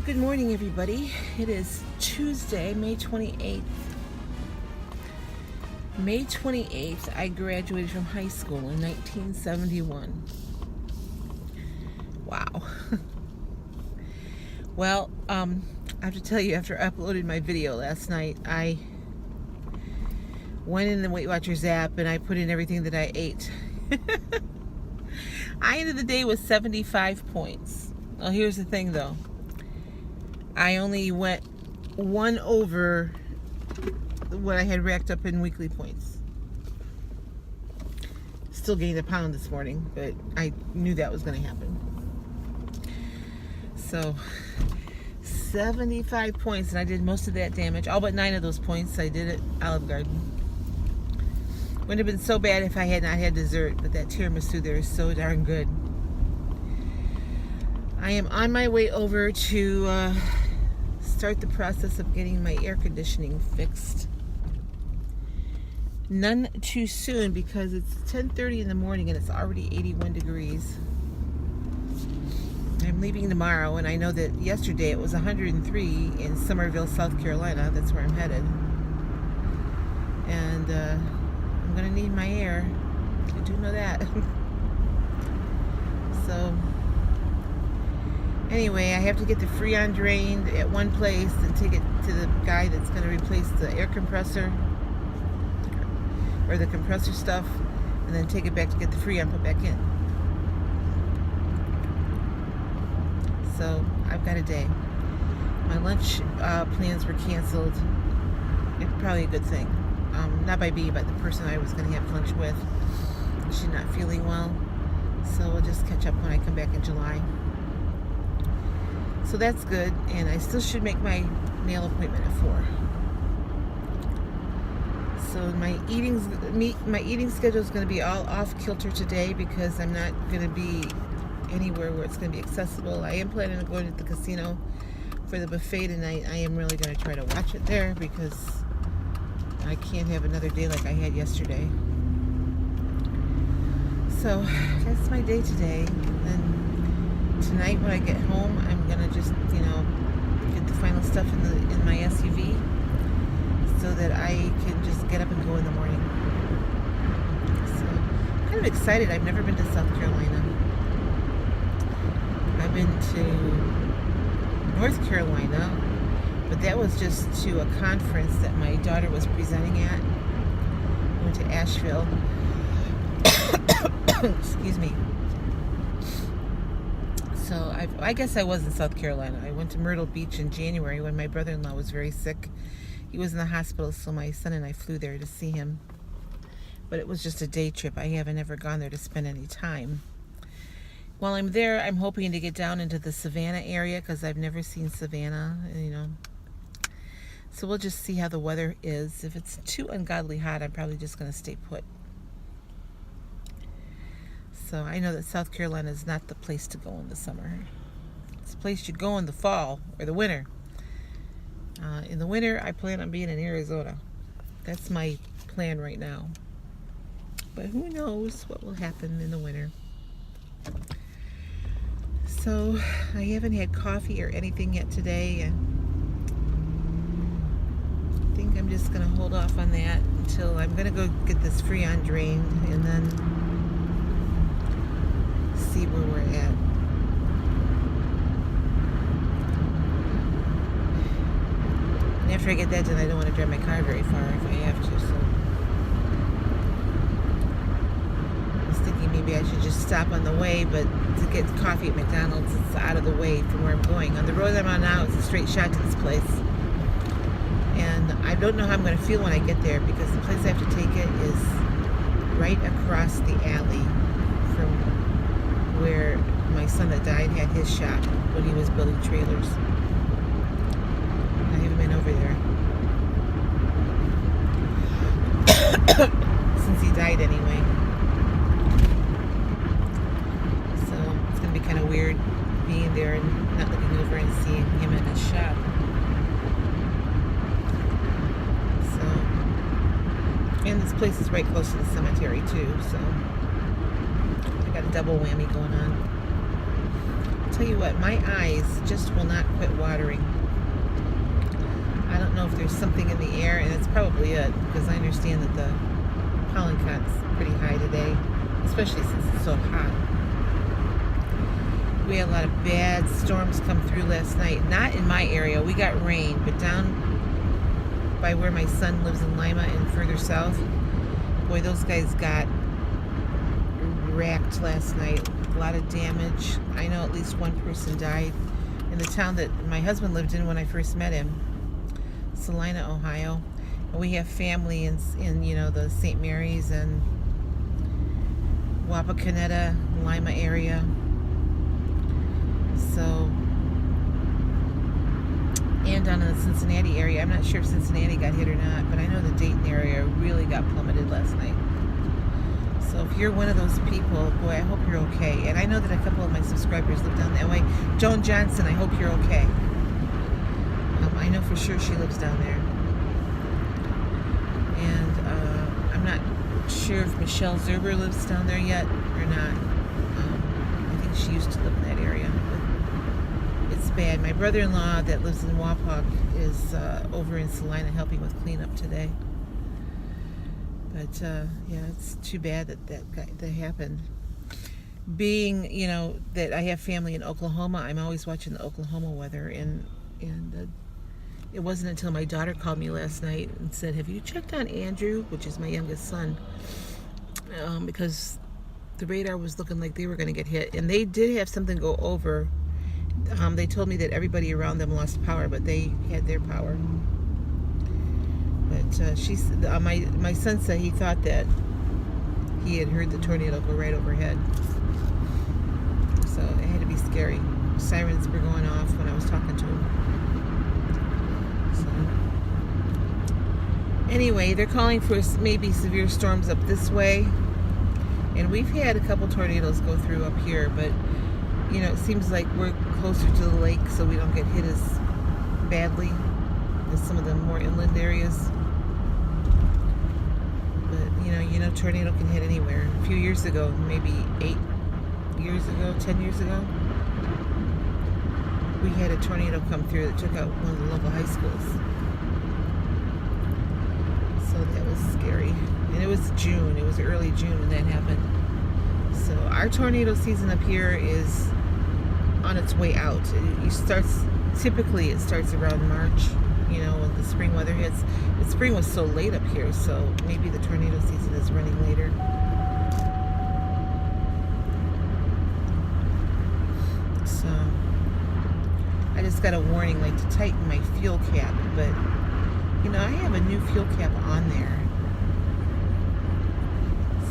Good morning, everybody. It is Tuesday, May 28th. May 28th, I graduated from high school in 1971. Wow. Well, I have to tell you, after I uploaded my video last night, I went in the Weight Watchers app and I put in everything that I ate. I ended the day with 75 points. Well, here's the thing, though. I only went one over what I had racked up in weekly points. Still gained a pound this morning, but I knew that was going to happen. So, 75 points, and I did most of that damage. All but 9 of those points I did at Olive Garden. Wouldn't have been so bad if I had not had dessert, but that tiramisu there is so darn good. I am on my way over to start the process of getting my air conditioning fixed. None too soon because it's 10:30 in the morning and it's already 81 degrees. I'm leaving tomorrow, and I know that yesterday it was 103 in Somerville, South Carolina. That's where I'm headed. And I'm going to need my air. I do know that. So anyway, I have to get the Freon drained at one place and take it to the guy that's going to replace the air compressor or the compressor stuff, and then take it back to get the Freon put back in. So I've got a day. My lunch plans were canceled. It's probably a good thing. Not by me, but the person I was going to have lunch with. She's not feeling well, so we'll just catch up when I come back in July. So that's good, and I still should make my nail appointment at 4. So my eating schedule is going to be all off kilter today because I'm not going to be anywhere where it's going to be accessible. I am planning on going to the casino for the buffet tonight. I am really going to try to watch it there because I can't have another day like I had yesterday. So that's my day today. And tonight when I get home, I'm gonna just, get the final stuff in my SUV so that I can just get up and go in the morning. So I'm kind of excited. I've never been to South Carolina. I've been to North Carolina, but that was just to a conference that my daughter was presenting at. I went to Asheville. Excuse me. So I guess I was in South Carolina. I went to Myrtle Beach in January when my brother-in-law was very sick. He was in the hospital, so my son and I flew there to see him. But it was just a day trip. I haven't ever gone there to spend any time. While I'm there, I'm hoping to get down into the Savannah area because I've never seen Savannah, So we'll just see how the weather is. If it's too ungodly hot, I'm probably just going to stay put. So I know that South Carolina is not the place to go in the summer. It's a place you go in the fall or the winter. In the winter, I plan on being in Arizona. That's my plan right now. But who knows what will happen in the winter. So I haven't had coffee or anything yet today. And I think I'm just going to hold off on that until I'm going to go get this Freon drained and then see where we're at. And after I get that done, I don't want to drive my car very far if I have to, so I was thinking maybe I should just stop on the way, but to get coffee at McDonald's, it's out of the way from where I'm going. On the road I'm on now, it's a straight shot to this place. And I don't know how I'm going to feel when I get there because the place I have to take it is right across the alley from where my son that died had his shop when he was building trailers. I haven't been over there since he died anyway. So it's going to be kind of weird being there and not looking over and seeing him in his shop. So, and this place is right close to the cemetery too, so I got a double whammy going on. tell you what, my eyes just will not quit watering. I don't know if there's something in the air, and it's probably it, because I understand that the pollen count's pretty high today, especially since it's so hot. We had a lot of bad storms come through last night. Not in my area, we got rain, but down by where my son lives in Lima and further south, boy, those guys got racked last night. A lot of damage. I know at least one person died in the town that my husband lived in when I first met him, Salina, Ohio. And we have family in you know, the St. Mary's and Wapakoneta, Lima area. So, and down in the Cincinnati area. I'm not sure if Cincinnati got hit or not, but I know the Dayton area really got plummeted last night. So if you're one of those people, boy, I hope you're okay. And I know that a couple of my subscribers live down that way. Joan Johnson, I hope you're okay. I know for sure she lives down there. And I'm not sure if Michelle Zerber lives down there yet or not. I think she used to live in that area. But it's bad. My brother-in-law that lives in Wapak is over in Salina helping with cleanup today. But yeah, it's too bad that happened. Being, you know, that I have family in Oklahoma, I'm always watching the Oklahoma weather, and it wasn't until my daughter called me last night and said, "Have you checked on Andrew?" which is my youngest son, because the radar was looking like they were going to get hit, and they did have something go over. They told me that everybody around them lost power, but they had their power. But my son said he thought that he had heard the tornado go right overhead. So it had to be scary. Sirens were going off when I was talking to him. So anyway, they're calling for maybe severe storms up this way. And we've had a couple tornadoes go through up here, but you know, it seems like we're closer to the lake, so we don't get hit as badly as some of the more inland areas. But you know, tornado can hit anywhere. A few years ago, maybe 8 years ago, 10 years ago, we had a tornado come through that took out one of the local high schools. So that was scary. And it was June. It was early June when that happened. So our tornado season up here is on its way out. Typically it starts around March, you know, when the spring weather hits. The spring was so late up here, so maybe the tornado season is running later. So I just got a warning, like, to tighten my fuel cap, but you know, I have a new fuel cap on there.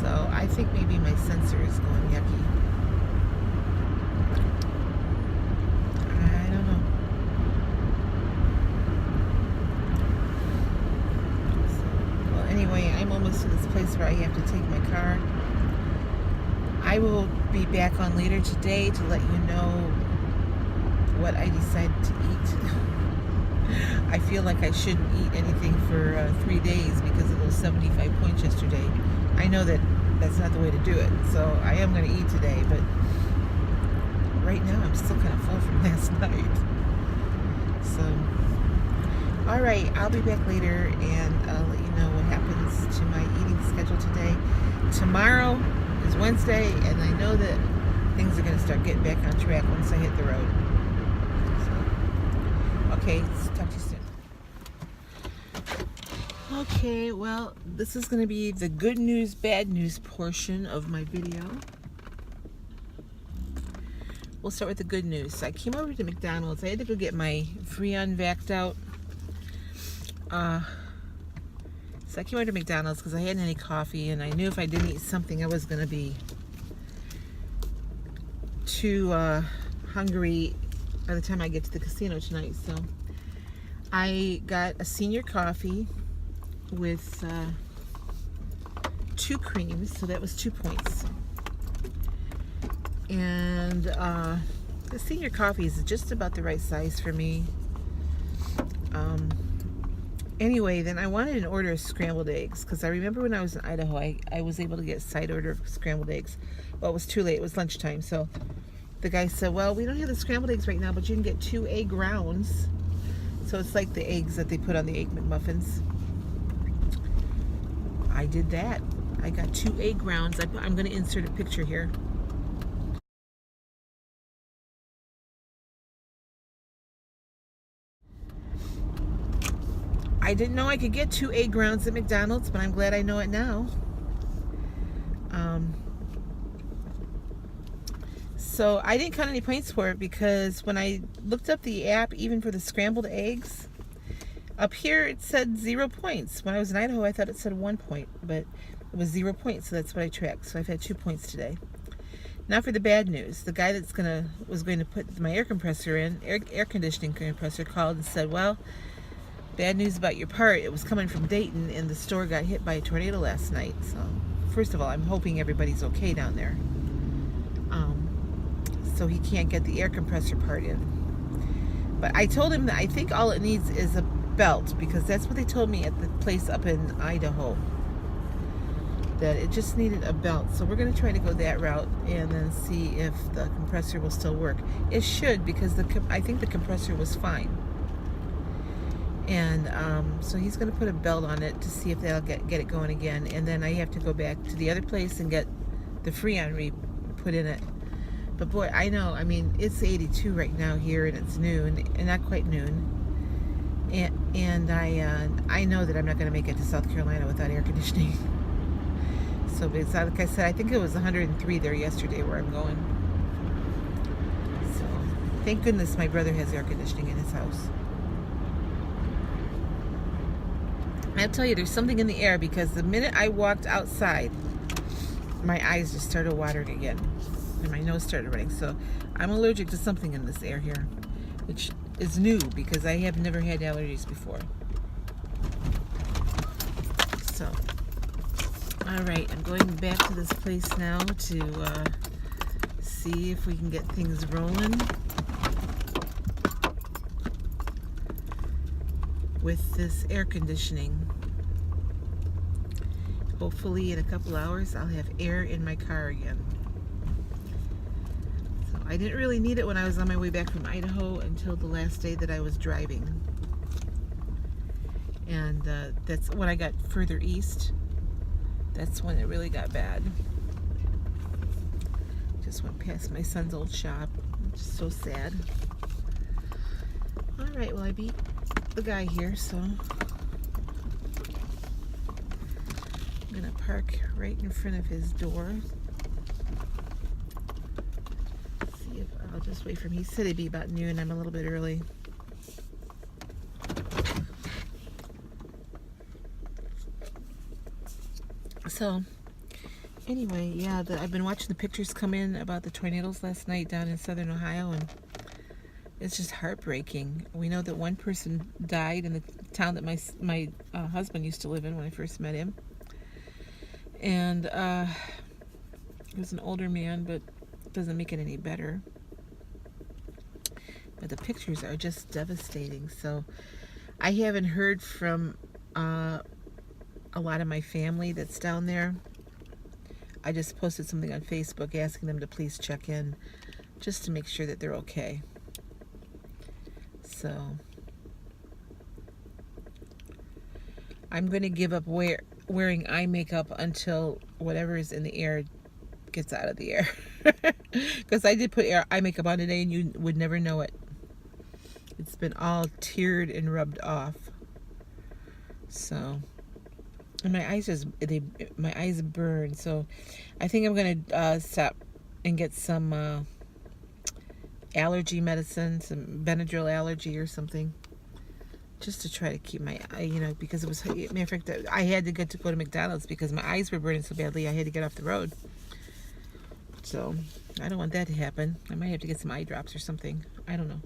So I think maybe my sensor is going yucky. I don't know. So, well, anyway, I'm almost to this place where I have to take my car. I will be back on later today to let you know what I decided to eat. I feel like I shouldn't eat anything for 3 days because of those 75 points yesterday. I know that that's not the way to do it, so I am going to eat today, but right now I'm still kind of full from last night. So, alright, I'll be back later and I'll let you know what happens to my eating schedule today. Tomorrow is Wednesday, and I know that things are going to start getting back on track once I hit the road. So, okay, talk to you soon. Okay, well, this is going to be the good news, bad news portion of my video. We'll start with the good news. So I came over to McDonald's. I had to go get my Freon vaxxed out. So I came over to McDonald's because I hadn't any coffee, and I knew if I didn't eat something, I was going to be too hungry by the time I get to the casino tonight. So I got a senior coffee with 2 creams, so that was 2 points. And the senior coffee is just about the right size for me. Anyway, then I wanted an order of scrambled eggs, because I remember when I was in Idaho, I was able to get a side order of scrambled eggs. Well, it was too late. It was lunchtime, so the guy said, well, we don't have the scrambled eggs right now, but you can get 2 egg rounds. So it's like the eggs that they put on the Egg McMuffins. I did that. I got 2 egg rounds. I'm going to insert a picture here. I didn't know I could get 2 egg rounds at McDonald's, but I'm glad I know it now. So I didn't count any points for it because when I looked up the app, even for the scrambled eggs, up here it said 0 points. When I was in Idaho, I thought it said 1 point, but it was 0 points, so that's what I tracked. So I've had 2 points today. Now for the bad news. The guy that's was going to put my air compressor in, air conditioning compressor, called and said, well, bad news about your part. It was coming from Dayton, and the store got hit by a tornado last night. So first of all, I'm hoping everybody's okay down there. So he can't get the air compressor part in. But I told him that I think all it needs is a belt, because that's what they told me at the place up in Idaho, that it just needed a belt. So we're going to try to go that route and then see if the compressor will still work. It should, because I think the compressor was fine. And so he's going to put a belt on it to see if that'll get it going again. And then I have to go back to the other place and get the Freon put in it. But boy, I know, I mean, it's 82 right now here, and it's noon, and not quite noon. And I know that I'm not going to make it to South Carolina without air conditioning. So, it's like I said, I think it was 103 there yesterday where I'm going. So, thank goodness my brother has air conditioning in his house. I'll tell you, there's something in the air, because the minute I walked outside, my eyes just started watering again, and my nose started running. So I'm allergic to something in this air here, which is new because I have never had allergies before. So, all right, I'm going back to this place now to see if we can get things rolling with this air conditioning. Hopefully in a couple hours I'll have air in my car again. So I didn't really need it when I was on my way back from Idaho until the last day that I was driving. And that's when I got further east. That's when it really got bad. Just went past my son's old shop. It's just so sad. All right, well, I beat the guy here, so I'm gonna park right in front of his door. See if I'll just wait for him. He said it'd be about noon. I'm a little bit early. So anyway, yeah, I've been watching the pictures come in about the tornadoes last night down in southern Ohio, and it's just heartbreaking. We know that one person died in the town that my husband used to live in when I first met him. And he was an older man, but it doesn't make it any better. But the pictures are just devastating. So I haven't heard from a lot of my family that's down there. I just posted something on Facebook asking them to please check in just to make sure that they're okay. So I'm going to give up wearing eye makeup until whatever is in the air gets out of the air. Because I did put eye makeup on today and you would never know it. It's been all teared and rubbed off. So, and my eyes burn. So I think I'm going to stop and get some allergy medicine, some Benadryl allergy or something, just to try to keep my eye, because it was, matter of fact, I had to go to McDonald's because my eyes were burning so badly I had to get off the road. So I don't want that to happen. I might have to get some eye drops or something. I don't know.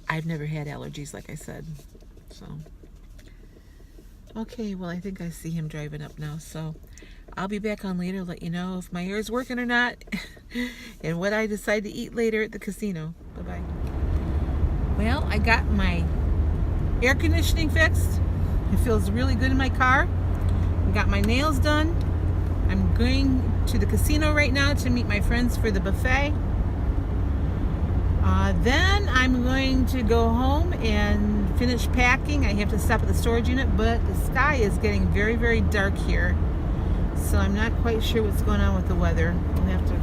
I've never had allergies, like I said. So okay, well, I think I see him driving up now, so I'll be back on later, let you know if my hair is working or not and what I decide to eat later at the casino. Bye-bye. Well, I got my air conditioning fixed. It feels really good in my car. I got my nails done. I'm going to the casino right now to meet my friends for the buffet. Then I'm going to go home and finish packing. I have to stop at the storage unit, but the sky is getting very, very dark here. So I'm not quite sure what's going on with the weather. I'll have to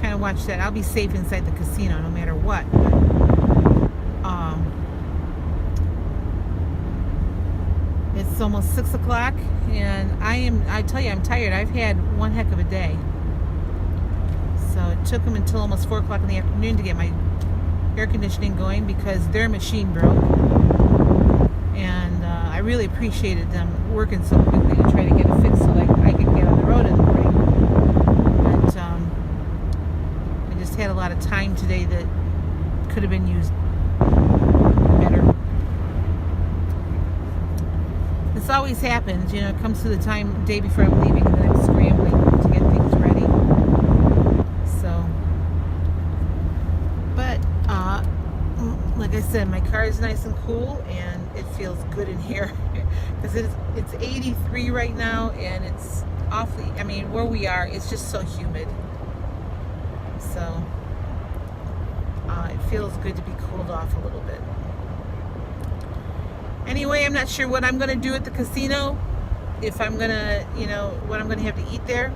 kind of watch that. I'll be safe inside the casino no matter what. It's almost 6 o'clock and I tell you, I'm tired. I've had one heck of a day. So it took them until almost 4 o'clock in the afternoon to get my air conditioning going because their machine broke. And I really appreciated them working so quickly to try to get it fixed so that I could get on the road in the morning. But I just had a lot of time today that could have been used better. This always happens, you know, it comes to the day before I'm leaving and then I'm scrambling to get things ready. So, but like I said, my car is nice and cool and it feels good in here because it's 83 right now and it's awfully, I mean, where we are, it's just so humid. So it feels good to be cooled off a little bit. Anyway, I'm not sure what I'm going to do at the casino. If I'm going to, you know, what I'm going to have to eat there.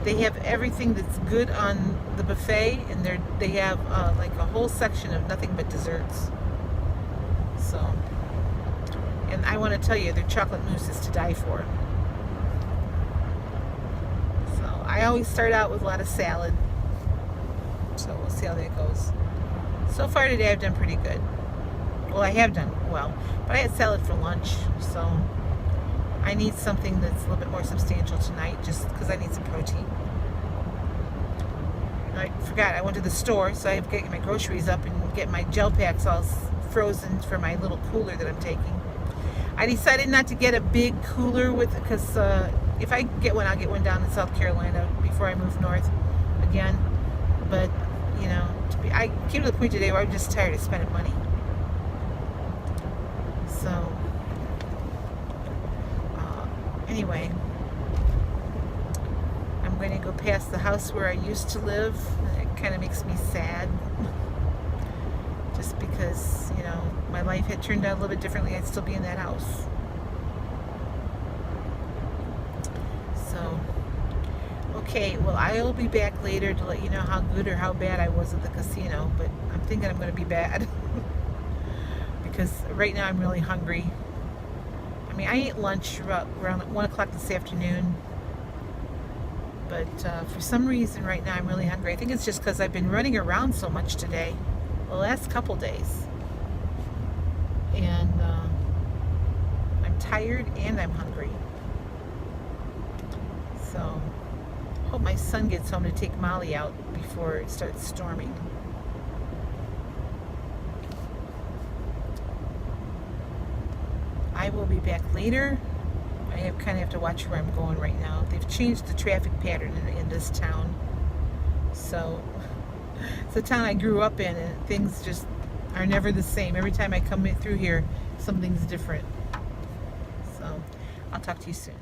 They have everything that's good on the buffet, and they have like a whole section of nothing but desserts. So, and I want to tell you, their chocolate mousse is to die for. So I always start out with a lot of salad. So we'll see how that goes. So far today, I've done pretty good. Well, I have done well, but I had salad for lunch, so I need something that's a little bit more substantial tonight just because I need some protein. I forgot, I went to the store, so I have to get my groceries up and get my gel packs all frozen for my little cooler that I'm taking. I decided not to get a big cooler because if I get one, I'll get one down in South Carolina before I move north again. But, you know, I came to the point today where I'm just tired of spending money. So, anyway, I'm going to go past the house where I used to live. And it kind of makes me sad. Just because, you know, my life had turned out a little bit differently. I'd still be in that house. So, okay, well, I'll be back later to let you know how good or how bad I was at the casino. But I'm thinking I'm going to be bad. Because right now I'm really hungry. I mean, I ate lunch around 1 o'clock this afternoon. But for some reason right now I'm really hungry. I think it's just because I've been running around so much today. The last couple days. And I'm tired and I'm hungry. So, hope my son gets home to take Molly out before it starts storming. I will be back later. I kind of have to watch where I'm going right now. They've changed the traffic pattern in this town. So, it's a town I grew up in and things just are never the same. Every time I come through here, something's different. So, I'll talk to you soon.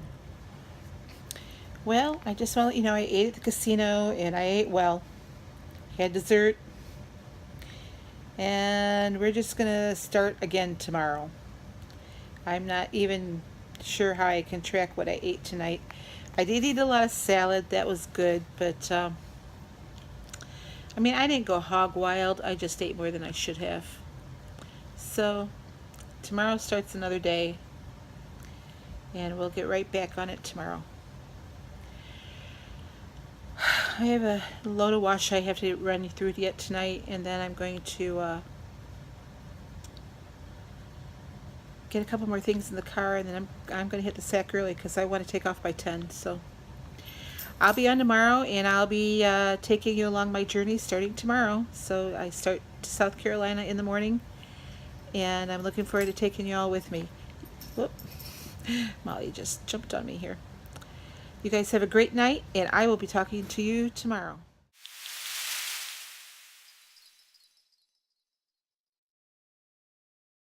Well, I just want to let you know I ate at the casino and I ate well. Had dessert. And we're just going to start again tomorrow. I'm not even sure how I can track what I ate tonight. I did eat a lot of salad. That was good. But, I mean, I didn't go hog wild. I just ate more than I should have. So, tomorrow starts another day. And we'll get right back on it tomorrow. I have a load of wash I have to run through yet tonight. And then I'm going to get a couple more things in the car, and then I'm going to hit the sack early because I want to take off by 10. So I'll be on tomorrow, and I'll be taking you along my journey starting tomorrow. So I start to South Carolina in the morning, and I'm looking forward to taking you all with me. Whoop. Molly just jumped on me here. You guys have a great night, and I will be talking to you tomorrow.